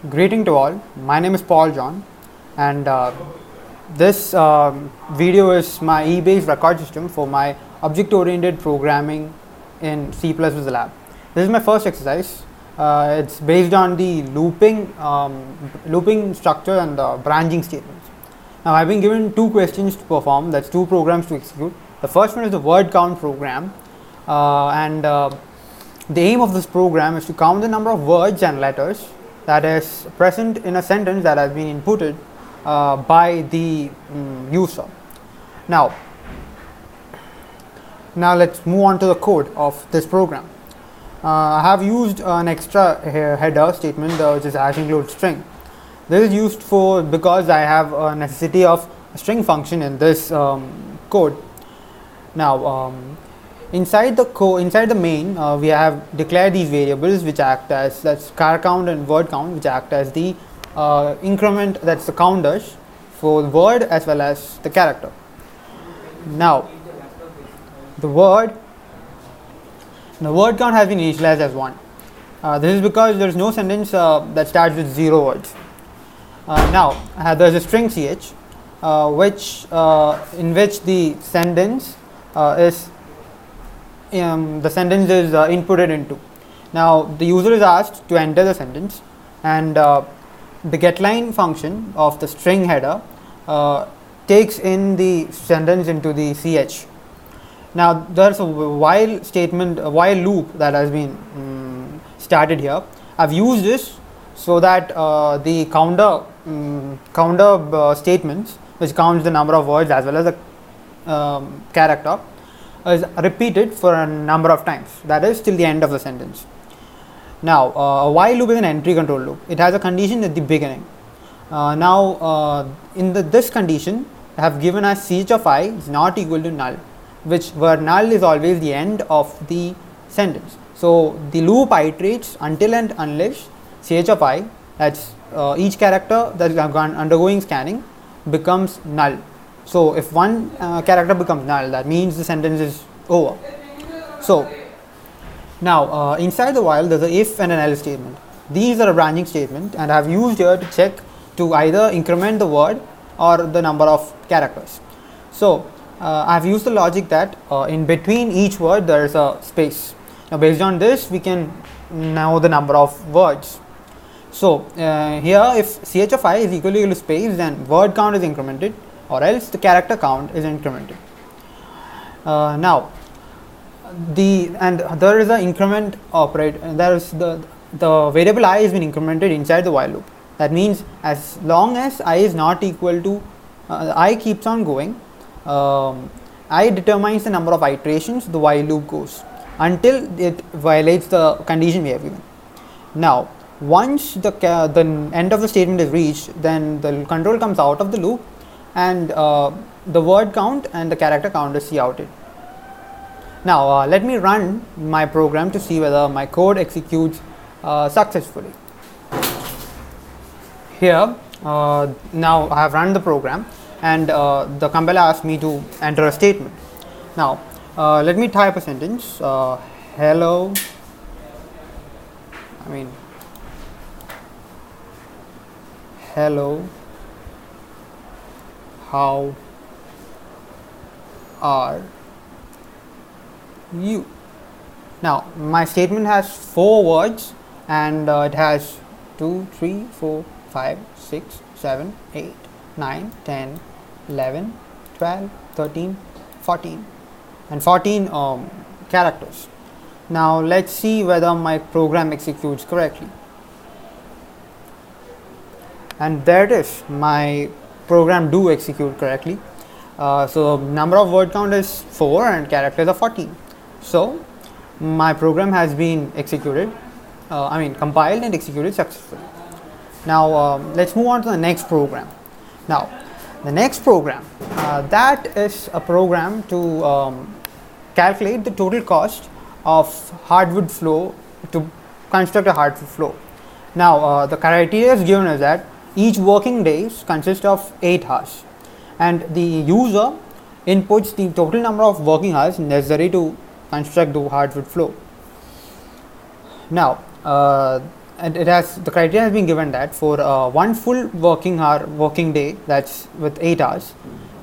Greeting to all, my name is Paul John, and this video is my E-based record system for my object-oriented programming in C++ lab. This is my first exercise. It's based on the looping structure and the branching statements. Now I've been given two questions to perform, that's two programs to execute. The first one is the word count program, and the aim of this program is to count the number of words and letters that is present in a sentence that has been inputted by the user. Now let's move on to the code of this program. I have used an extra header statement which is hash include string. This is used because I have a necessity of a string function in this code. Now inside the main, we have declared these variables which act as, that's char count and word count, which act as the increment, that's the counters for the word as well as the character. Now the word count has been initialized as 1. This is because there is no sentence that starts with 0 words. Now there is a string ch in which the sentence is inputted into. Now the user is asked to enter the sentence, and the getLine function of the string header takes in the sentence into the ch. Now there's a while statement, a while loop that has been started here. I've used this so that the counter statements, which counts the number of words as well as the character, is repeated for a number of times, that is till the end of the sentence. Now a while loop is an entry control loop. It has a condition at the beginning. In this condition I have given as ch of I is not equal to null, where null is always the end of the sentence. So the loop iterates until and unless ch of I, that's each character that is undergoing scanning, becomes null. So if one character becomes null, that means the sentence is over. So now inside the while there's a if and an else statement. These are a branching statement, and I have used here to check to either increment the word or the number of characters. So I have used the logic that in between each word there is a space. Now based on this we can know the number of words. So here if ch of I is equal to space, then word count is incremented, or else the character count is incremented. Now there is an increment operator, and there is the variable I has been incremented inside the while loop. That means as long as I is not equal to I keeps on going, I determines the number of iterations the while loop goes until it violates the condition we have given. Now once the end of the statement is reached, then the control comes out of the loop, and the word count and the character count is counted. Now let me run my program to see whether my code executes successfully. Here now I have run the program, and the compiler asks me to enter a statement. Now let me type a sentence. Hello, how are you? Now my statement has 4 words, and it has 2, 3, 4, 5, 6, 7, 8, 9, 10, 11, 12, 13, 14 and 14 characters. Now let's see whether my program executes correctly. And there it is, my program do execute correctly. So number of word count is 4 and characters are 14. So my program has been executed, compiled and executed successfully. Now let's move on to the next program. Now the next program, that is a program to calculate the total cost of hardwood flow, to construct a hardwood flow. Now the criteria is given as that each working day consists of 8 hours, and the user inputs the total number of working hours necessary to construct the hardwood flow. Now it has, the criteria has been given that for one full working day, that's with 8 hours,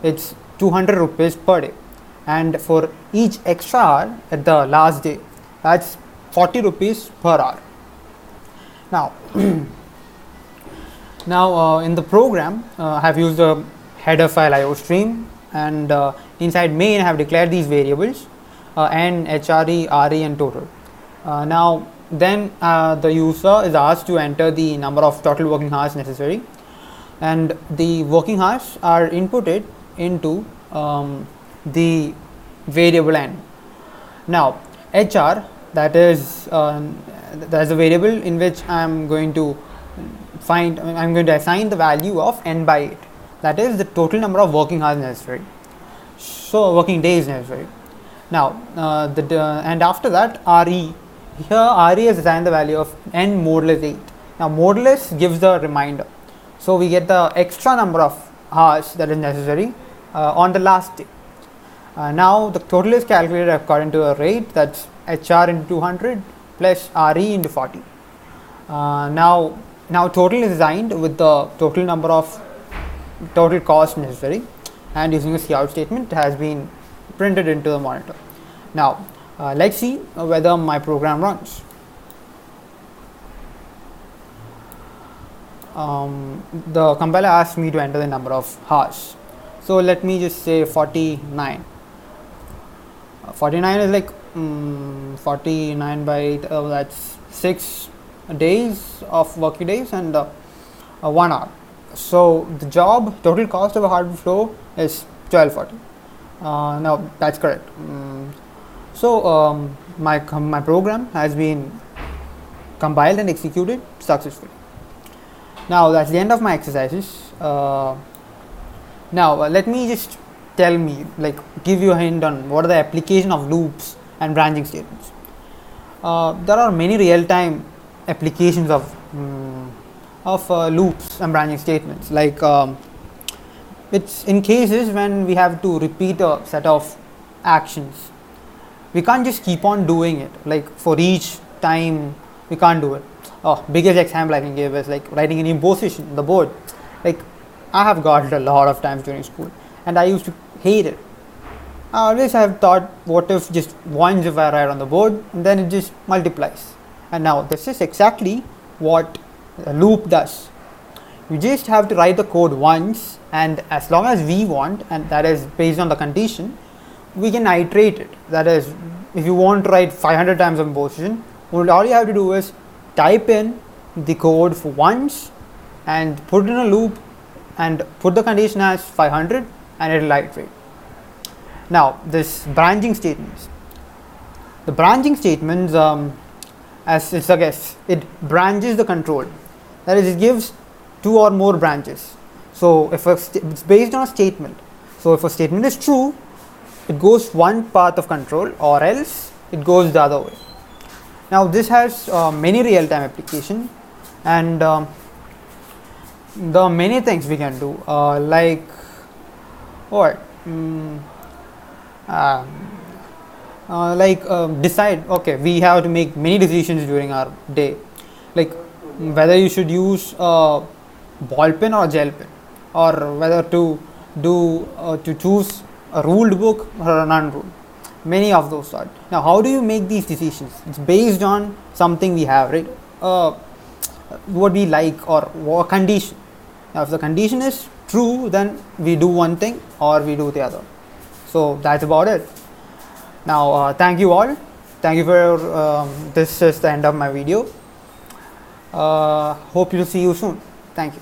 it's 200 rupees per day, and for each extra hour at the last day, that's 40 rupees per hour. Now now in the program, I have used a header file IOStream, and inside main I have declared these variables n, HRE, RE and total. Now then the user is asked to enter the number of total working hours necessary, and the working hours are inputted into the variable n. Now HR, that is a variable in which I am going to assign the value of n by 8, that is the total number of working hours necessary, so working days necessary. Now and after that RE, here RE is assigned the value of n modulus 8. Now modulus gives the remainder, so we get the extra number of hours that is necessary on the last day. Now the total is calculated according to a rate, that's HR into 200 plus RE into 40. Now total is assigned with the total number of total cost necessary, and using a cout statement has been printed into the monitor. Now let's see whether my program runs. The compiler asks me to enter the number of hours, so let me just say 49. 49 is like 49 by 8, that's 6 days of working days and 1 hour. So the job total cost of a hardware flow is 1240. Now that's correct. So my program has been compiled and executed successfully. Now that's the end of my exercises. Now let me just give you a hint on what are the application of loops and branching statements. There are many real-time applications of loops and branching statements. Like it's in cases when we have to repeat a set of actions. We can't just keep on doing it. Like for each time, we can't do it. Biggest example I can give is like writing an imposition on the board. Like I have got it a lot of times during school, and I used to hate it. I always have thought, what if just once if I write on the board and then it just multiplies. And now this is exactly what a loop does. You just have to write the code once, and as long as we want, and that is based on the condition, we can iterate it. That is, if you want to write 500 times of imposition, all you have to do is type in the code for once and put it in a loop and put the condition as 500 and it will iterate. Now this branching statements. The branching statements, as it suggests, it branches the control. That is, it gives 2 or more branches. So if it's based on a statement. So if a statement is true, it goes one path of control, or else it goes the other way. Now this has many real-time application, and there are many things we can do, like what decide, okay, we have to make many decisions during our day, like whether you should use a ball pen or a gel pen, or whether to choose a ruled book or an unruled. Many of those sort. Now how do you make these decisions? It's based on something we have, right? What we like, or what condition. Now if the condition is true, then we do one thing or we do the other. So that's about it. Now thank you all. Thank you for this is the end of my video. Hope to see you soon. Thank you.